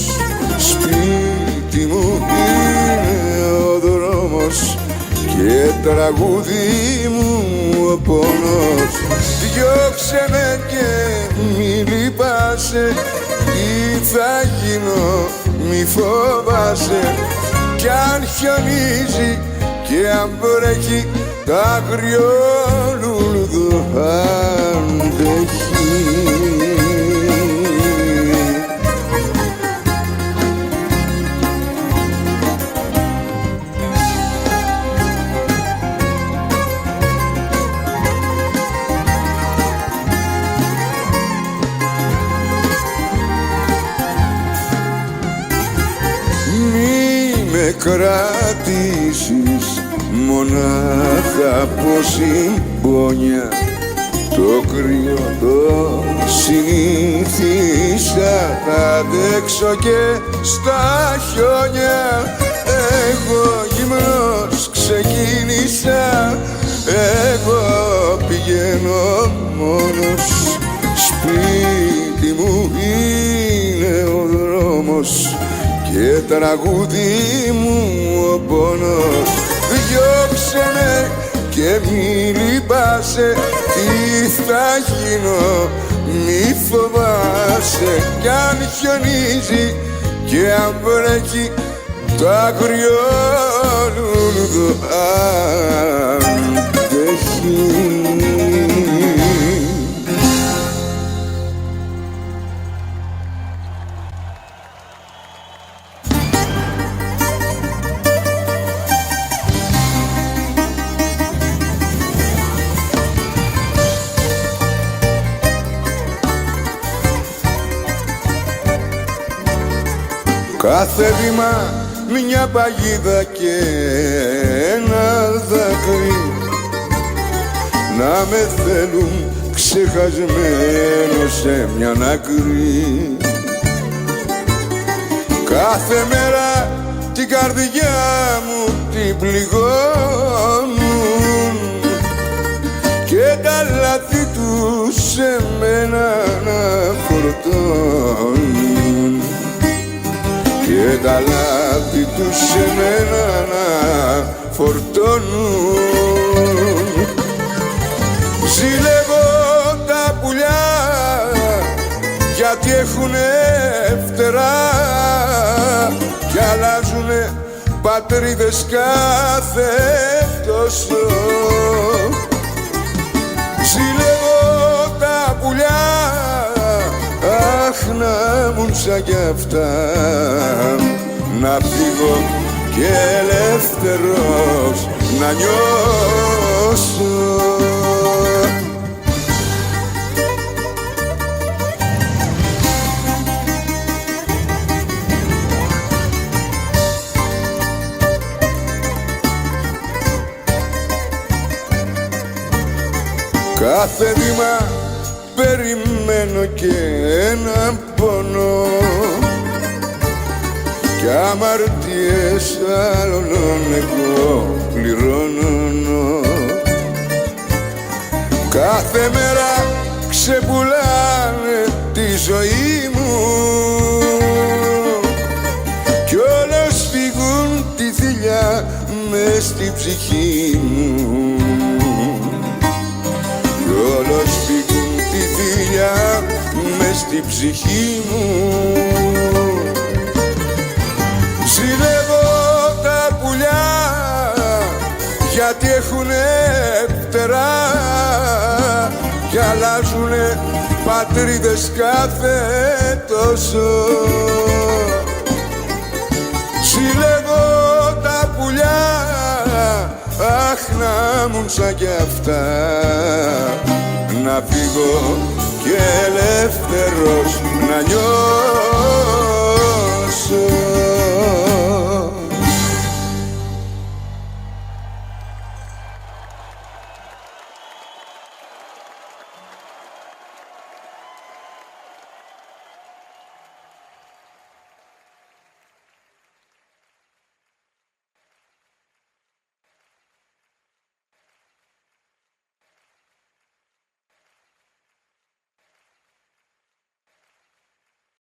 σπίτι μου είναι ο δρόμος και τραγούδι μου ο πόνος. Διώξε με και μη λυπάσαι, τι θα γίνω μη φοβάσαι. Κι αν χιονίζει και αν βρέχει, τ' άγριο λουλουδό αντέχει. Κρατήσεις μονάχα από συμπόνια, το κρύο το συνήθισα, θα αντέξω και στα χιόνια. Εγώ γυμνός ξεκίνησα, εγώ πηγαίνω μόνος, σπίτι μου είναι ο δρόμος και τραγούδι μου ο πόνος. Διώξε με και μη λυπάσαι, τι θα γίνω μη φοβάσαι. Κι αν χιονίζει και αν βρέχει, το άγριο λουλουδό αντέχει. Κάθε βήμα μια παγίδα και ένα δάκρυ, να με θέλουν ξεχασμένο σε μια άκρη. Κάθε μέρα την καρδιά μου την πληγώνουν και τα λάθη τους σε μένα να φορτώνουν, και τα λάθη τους σε μένα να φορτώνουν. Ζηλεύω τα πουλιά γιατί έχουνε φτερά κι αλλάζουνε πατρίδες κάθε τόσο. ήμουν σαν κι αυτά, να φύγω και ελεύθερος να νιώσω. Κάθε βήμα περιμένω και ένα πόνο κι αμαρτίες άλλων εγώ πληρώνω. Κάθε μέρα ξεπουλάνε τη ζωή μου κι όλος φύγουν τη θηλιά μες στη ψυχή μου, κι όλος φύγουν τη θηλιά μες στη ψυχή μου. Ζηλεύω τα πουλιά γιατί έχουνε φτερά κι αλλάζουνε πατρίδες κάθε τόσο. Ζηλεύω τα πουλιά, αχ να ήμουν σαν κι αυτά, να φύγω και ελεύθερος να νιώσω.